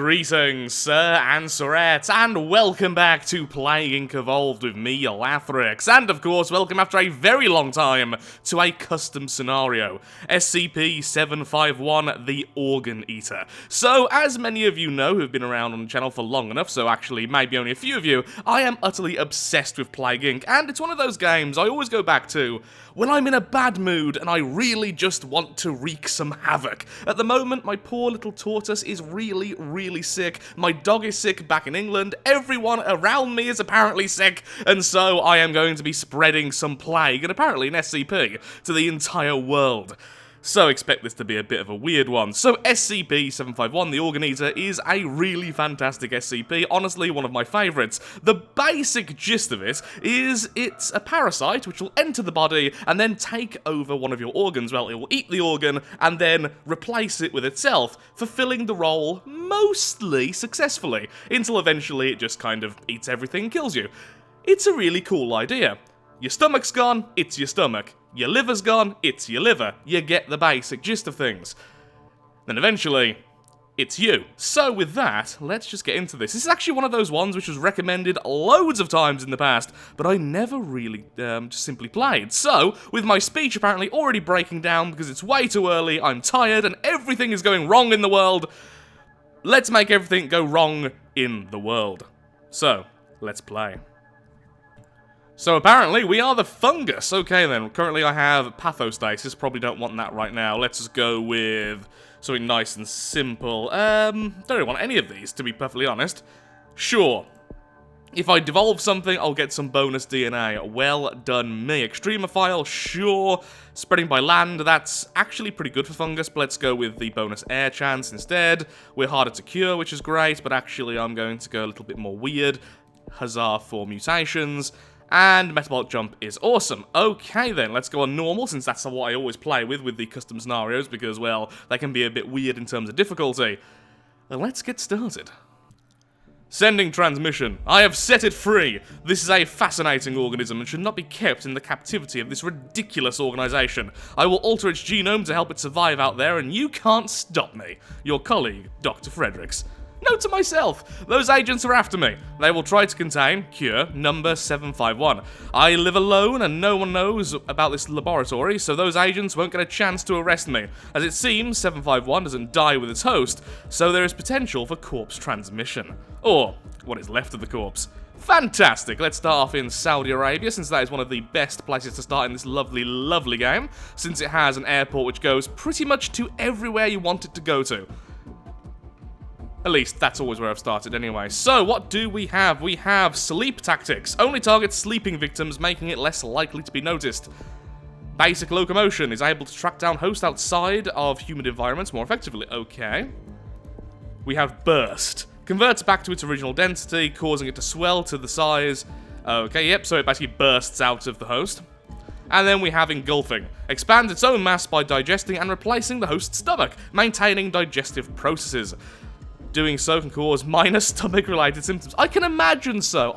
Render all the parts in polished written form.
Greetings, sir and sirettes, and welcome back to Plague Inc. Evolved with me, Lathrix, and of course, welcome after a very long time to a custom scenario, SCP-751, the Organ Eater. So, as many of you know who've been around on the channel for long enough, so actually maybe only a few of you, I am utterly obsessed with Plague Inc., and it's one of those games I always go back to when I'm in a bad mood and I really just want to wreak some havoc. At the moment, my poor little tortoise is really sick, my dog is sick back in England, everyone around me is apparently sick, and so I am going to be spreading some plague, and apparently an SCP, to the entire world. So expect this to be a bit of a weird one. So SCP-751, the Organ Eater, is a really fantastic SCP, honestly one of my favourites. The basic gist of it is it's a parasite which will enter the body and then take over one of your organs. Well, it will eat the organ and then replace it with itself, fulfilling the role mostly successfully, until eventually it just kind of eats everything and kills you. It's a really cool idea. Your stomach's gone, it's your stomach. Your liver's gone, it's your liver. You get the basic gist of things. Then eventually, it's you. So with that, let's just get into this. This is actually one of those ones which was recommended loads of times in the past, but I never really just simply played. So, with my speech apparently already breaking down because it's way too early, I'm tired, and everything is going wrong in the world, let's make everything go wrong in the world. So, let's play. So apparently, we are the fungus. Okay then, currently I have pathostasis, probably don't want that right now. Let's just go with something nice and simple. Don't really want any of these, to be perfectly honest. Sure. If I devolve something, I'll get some bonus DNA. Well done me. Extremophile, sure. Spreading by land, that's actually pretty good for fungus, but let's go with the bonus air chance instead. We're harder to cure, which is great, but actually I'm going to go a little bit more weird. Huzzah for mutations. And metabolic jump is awesome. Okay then, let's go on normal, since that's what I always play with the custom scenarios, because, well, they can be a bit weird in terms of difficulty. And let's get started. Sending transmission. I have set it free. This is a fascinating organism and should not be kept in the captivity of this ridiculous organization. I will alter its genome to help it survive out there, and you can't stop me. Your colleague, Dr. Fredericks. Note to myself, those agents are after me. They will try to contain, cure, number 751. I live alone and no one knows about this laboratory, so those agents won't get a chance to arrest me. As it seems, 751 doesn't die with its host, so there is potential for corpse transmission. Or, what is left of the corpse. Fantastic! Let's start off in Saudi Arabia, since that is one of the best places to start in this lovely game, since it has an airport which goes pretty much to everywhere you want it to go to. At least, that's always where I've started anyway. So, what do we have? We have sleep tactics. Only targets sleeping victims, making it less likely to be noticed. Basic locomotion is able to track down hosts outside of humid environments more effectively. Okay. We have burst. Converts back to its original density, causing it to swell to the size. Okay, yep, so it basically bursts out of the host. And then we have engulfing. Expands its own mass by digesting and replacing the host's stomach, maintaining digestive processes. Doing so can cause minor stomach-related symptoms. I can imagine so.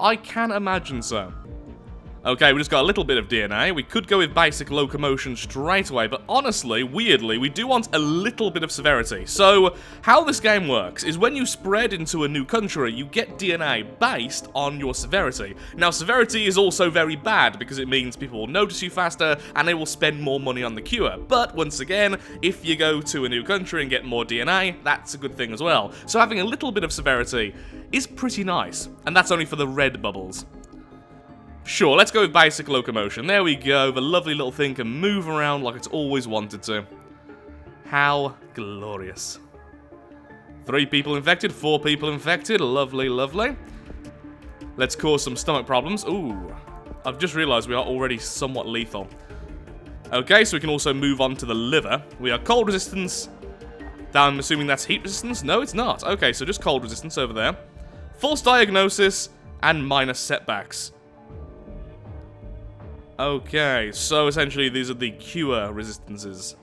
Okay, we just got a little bit of DNA. We could go with basic locomotion straight away, but honestly, weirdly, we do want a little bit of severity. So, how this game works is when you spread into a new country, you get DNA based on your severity. Now, severity is also very bad because it means people will notice you faster and they will spend more money on the cure. But, once again, if you go to a new country and get more DNA, that's a good thing as well. So having a little bit of severity is pretty nice, and that's only for the red bubbles. Sure, let's go with basic locomotion. There we go, the lovely little thing can move around like it's always wanted to. How glorious. 3 people infected, 4 people infected, lovely. Let's cause some stomach problems. Ooh, I've just realised we are already somewhat lethal. Okay, so we can also move on to the liver. We are cold resistance. I'm assuming that's heat resistance? No, it's not. Okay, so just cold resistance over there. False diagnosis and minor setbacks. Okay, so essentially these are the cure resistances.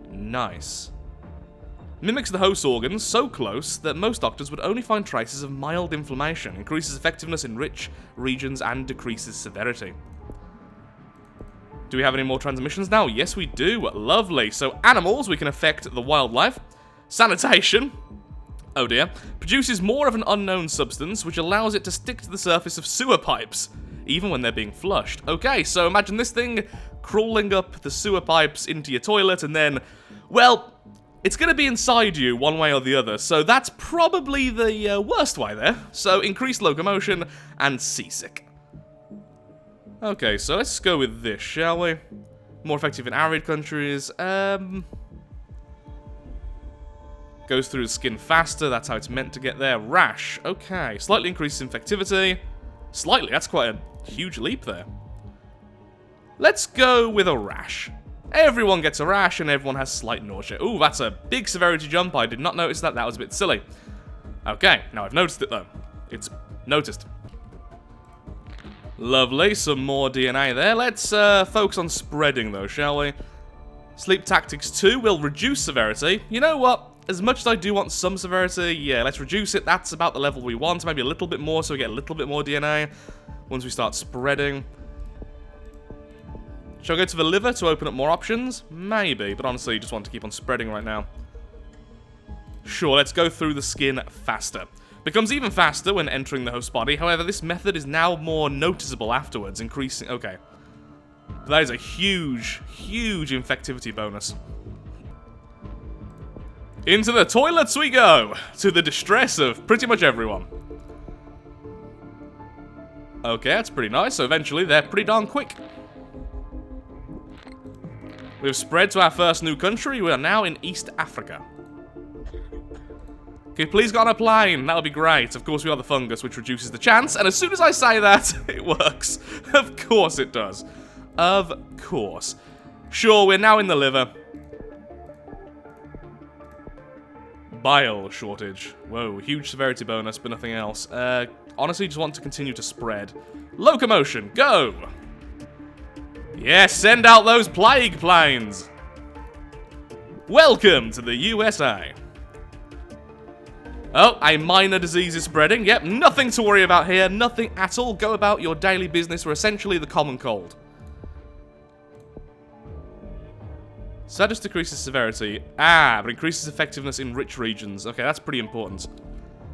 Nice. Mimics the host organs so close that most doctors would only find traces of mild inflammation, increases effectiveness in rich regions, and decreases severity. Do we have any more transmissions now? Yes, we do. Lovely. So animals, we can affect the wildlife. Sanitation. Oh dear. Produces more of an unknown substance, which allows it to stick to the surface of sewer pipes, even when they're being flushed. Okay, so imagine this thing crawling up the sewer pipes into your toilet, and then, well, it's going to be inside you one way or the other, so that's probably the worst way there. So, increased locomotion and seasick. Okay, so let's go with this, shall we? More effective in arid countries. Goes through the skin faster, that's how it's meant to get there. Rash, okay. Slightly increases infectivity. Slightly, that's quite a huge leap there. Let's go with a rash. Everyone gets a rash and everyone has slight nausea. Ooh, that's a big severity jump. I did not notice that. That was a bit silly. Okay, now I've noticed it though. It's noticed. Lovely, some more DNA there. Let's focus on spreading though, shall we? Sleep Tactics 2 will reduce severity. You know what? As much as I do want some severity, yeah, let's reduce it. That's about the level we want. Maybe a little bit more so we get a little bit more DNA once we start spreading. Shall I go to the liver to open up more options? Maybe, but honestly, I just want to keep on spreading right now. Sure, let's go through the skin faster. Becomes even faster when entering the host body. However, this method is now more noticeable afterwards, increasing... Okay. That is a huge, huge infectivity bonus. Into the toilets we go, to the distress of pretty much everyone. Okay, that's pretty nice, so eventually they're pretty darn quick. We've spread to our first new country, we are now in East Africa. Okay, please get on a plane, that would be great. Of course we are the fungus, which reduces the chance, and as soon as I say that, it works. Of course it does. Of course. Sure, we're now in the liver. Bile shortage. Whoa, huge severity bonus, but nothing else. Honestly, just want to continue to spread. Locomotion, go! Yes, send out those plague planes! Welcome to the USA. Oh, a minor disease is spreading. Yep, nothing to worry about here. Nothing at all. Go about your daily business. We're essentially the common cold. So that just decreases severity. Ah, but increases effectiveness in rich regions. Okay, that's pretty important.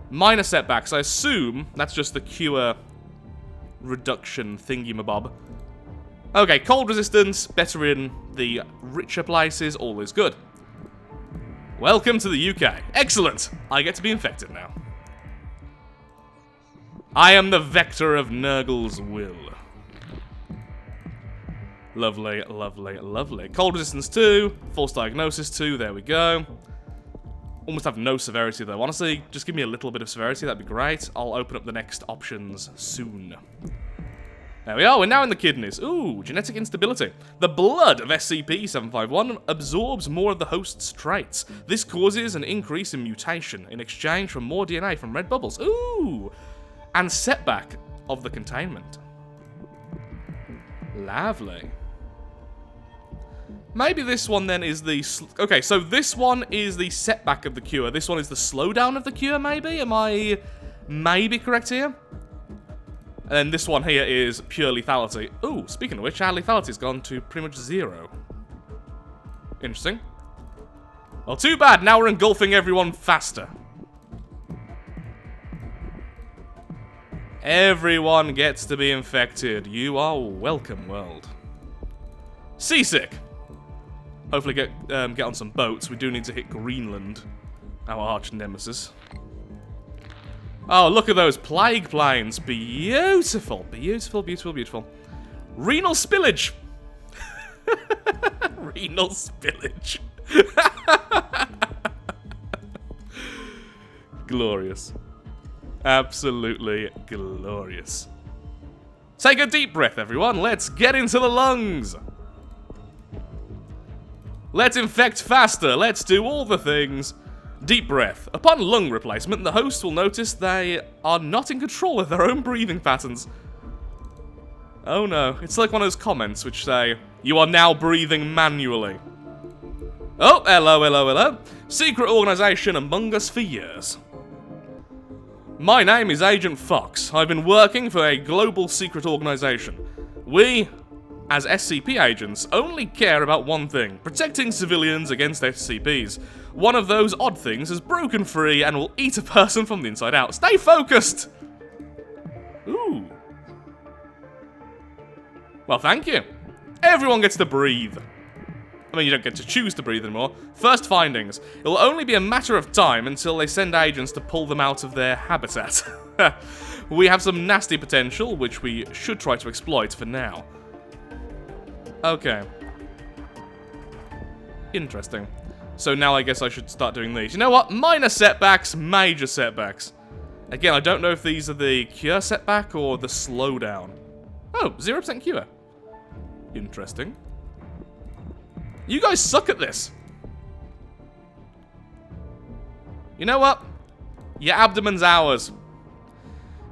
Minor setbacks. I assume that's just the cure reduction thingy-mabob. Okay, cold resistance, better in the richer places, all is good. Welcome to the UK. Excellent! I get to be infected now. I am the vector of Nurgle's will. Lovely, lovely, lovely. Cold resistance 2, false diagnosis 2, there we go. Almost have no severity though. Honestly, just give me a little bit of severity, that'd be great. I'll open up the next options soon. There we are, we're now in the kidneys. Ooh, genetic instability. The blood of SCP-751 absorbs more of the host's traits. This causes an increase in mutation in exchange for more DNA from red bubbles. Ooh! And setback of the containment. Lovely. Maybe this one then is the... Okay, so this one is the setback of the cure. This one is the slowdown of the cure, maybe? Am I maybe correct here? And then this one here is pure lethality. Ooh, speaking of which, our lethality's gone to pretty much 0. Interesting. Well, too bad. Now we're engulfing everyone faster. Everyone gets to be infected. You are welcome, world. Seasick. Hopefully get on some boats. We do need to hit Greenland, our arch nemesis. Oh, look at those plague planes. Beautiful. Beautiful, beautiful, beautiful. Renal spillage. Renal spillage. Glorious. Absolutely glorious. Take a deep breath, everyone. Let's get into the lungs. Let's infect faster. Let's do all the things. Deep breath. Upon lung replacement, the host will notice they are not in control of their own breathing patterns. Oh no, it's like one of those comments which say, "You are now breathing manually." Oh, hello, hello, hello. Secret organization among us for years. My name is Agent Fox. I've been working for a global secret organization. We, as SCP agents, only care about one thing: protecting civilians against SCPs. One of those odd things has broken free and will eat a person from the inside out. Stay focused! Ooh. Well, thank you. Everyone gets to breathe. I mean, you don't get to choose to breathe anymore. First findings. It will only be a matter of time until they send agents to pull them out of their habitat. We have some nasty potential, which we should try to exploit for now. Okay. Interesting. So now I guess I should start doing these. You know what? Minor setbacks, major setbacks. Again, I don't know if these are the cure setback or the slowdown. Oh, 0% cure. Interesting. You guys suck at this. You know what? Your abdomen's ours.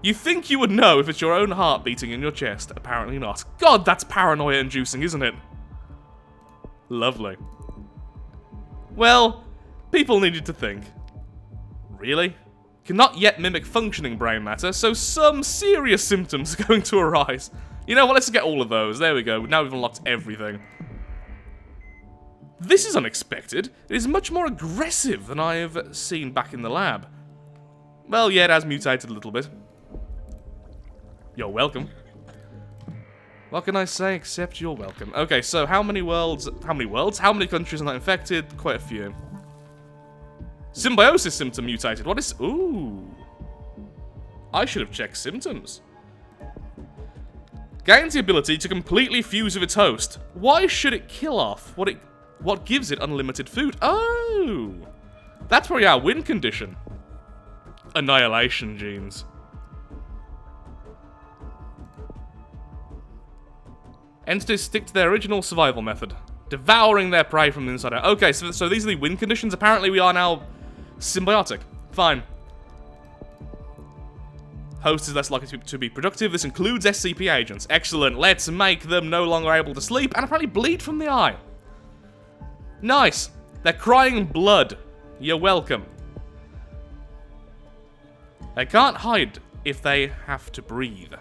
You think you would know if it's your own heart beating in your chest. Apparently not. God, that's paranoia-inducing, isn't it? Lovely. Well, people needed to think. Really? Cannot yet mimic functioning brain matter, so some serious symptoms are going to arise. You know what, let's get all of those. There we go. Now we've unlocked everything. This is unexpected. It is much more aggressive than I have seen back in the lab. Well, yeah, it has mutated a little bit. You're welcome. What can I say except you're welcome? Okay, so how many worlds? How many countries are not infected? Quite a few. Symbiosis symptom mutated. What is... Ooh. I should have checked symptoms. Gains the ability to completely fuse with its host. Why should it kill off what gives it unlimited food? Oh! That's probably our win condition. Annihilation genes. Entities stick to their original survival method. Devouring their prey from the inside out. Okay, so these are the win conditions. Apparently we are now symbiotic. Fine. Host is less likely to be productive. This includes SCP agents. Excellent. Let's make them no longer able to sleep and apparently bleed from the eye. Nice. They're crying blood. You're welcome. They can't hide if they have to breathe.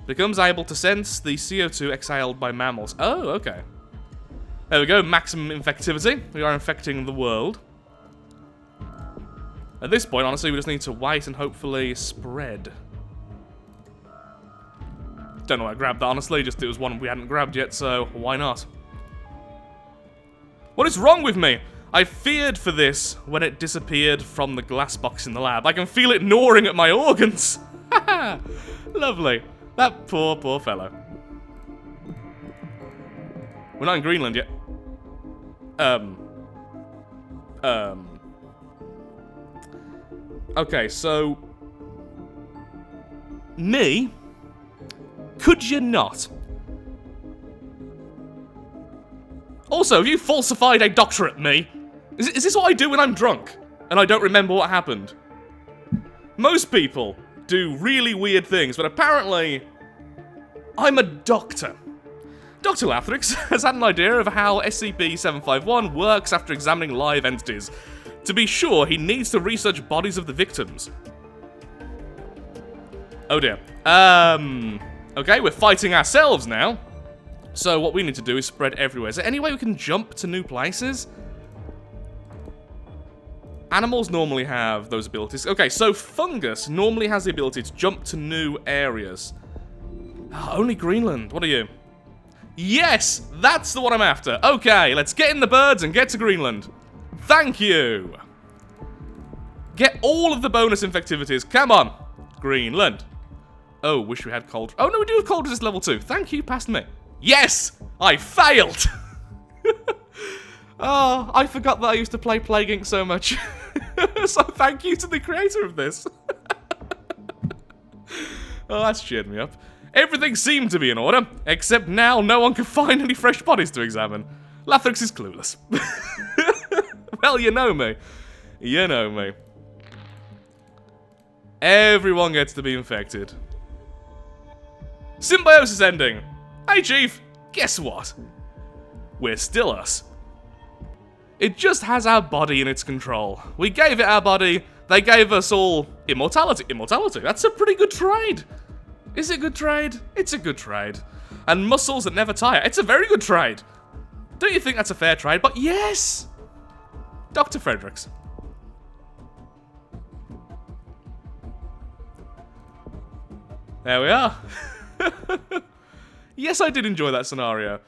Becomes able to sense the CO2 exhaled by mammals. Oh, okay. There we go. Maximum infectivity. We are infecting the world. At this point, honestly, we just need to wait and hopefully spread. Don't know why I grabbed that, honestly. Just it was one we hadn't grabbed yet, so why not? What is wrong with me? I feared for this when it disappeared from the glass box in the lab. I can feel it gnawing at my organs. Haha. Lovely. That poor, poor fellow. We're not in Greenland yet. Okay, so... Me? Could you not? Also, have you falsified a doctorate, me? Is this what I do when I'm drunk? And I don't remember what happened? Most people do really weird things, but apparently... I'm a doctor. Dr. Lathrix has had an idea of how SCP-751 works after examining live entities. To be sure, he needs to research bodies of the victims. Oh dear. Okay, we're fighting ourselves now. So what we need to do is spread everywhere. Is there any way we can jump to new places? Animals normally have those abilities. Okay, so fungus normally has the ability to jump to new areas. Only Greenland. What are you? Yes! That's the one I'm after. Okay, let's get in the birds and get to Greenland. Thank you! Get all of the bonus infectivities. Come on! Greenland. Oh, wish we had cold... Oh, no, we do have cold resist level 2. Thank you, past me. Yes! I failed! Oh, I forgot that I used to play Plague Inc. so much. So thank you to the creator of this. Oh, that's cheered me up. Everything seemed to be in order, except now no one can find any fresh bodies to examine. Lathrix is clueless. Well, you know me. You know me. Everyone gets to be infected. Symbiosis ending. Hey, Chief. Guess what? We're still us. It just has our body in its control. We gave it our body. They gave us all immortality. Immortality. That's a pretty good trade. Is it a good trade? It's a good trade. And muscles that never tire. It's a very good trade. Don't you think that's a fair trade? But yes! Dr. Fredericks. There we are. Yes, I did enjoy that scenario.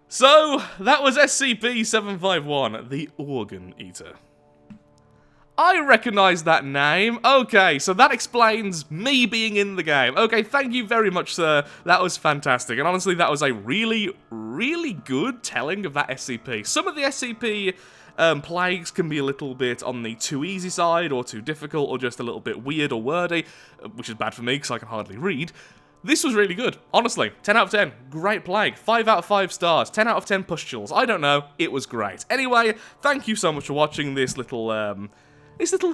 So, that was SCP-751, the Organ Eater. I recognise that name. Okay, so that explains me being in the game. Okay, thank you very much, sir. That was fantastic. And honestly, that was a really, really good telling of that SCP. Some of the SCP plagues can be a little bit on the too easy side, or too difficult, or just a little bit weird or wordy, which is bad for me because I can hardly read. This was really good, honestly. 10 out of 10, great plague. 5 out of 5 stars, 10 out of 10 pustules. I don't know, it was great. Anyway, thank you so much for watching this little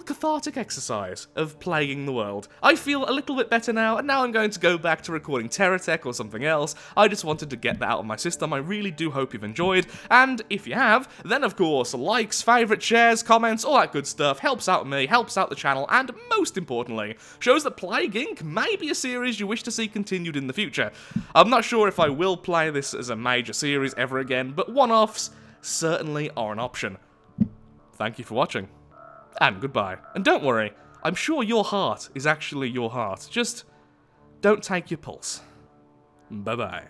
cathartic exercise of plaguing the world. I feel a little bit better now, and now I'm going to go back to recording Terratech or something else. I just wanted to get that out of my system. I really do hope you've enjoyed, and if you have, then of course, likes, favourites, shares, comments, all that good stuff helps out me, helps out the channel, and most importantly, shows that Plague Inc. may be a series you wish to see continued in the future. I'm not sure if I will play this as a major series ever again, but one-offs certainly are an option. Thank you for watching. And goodbye. And don't worry, I'm sure your heart is actually your heart. Just don't take your pulse. Bye-bye.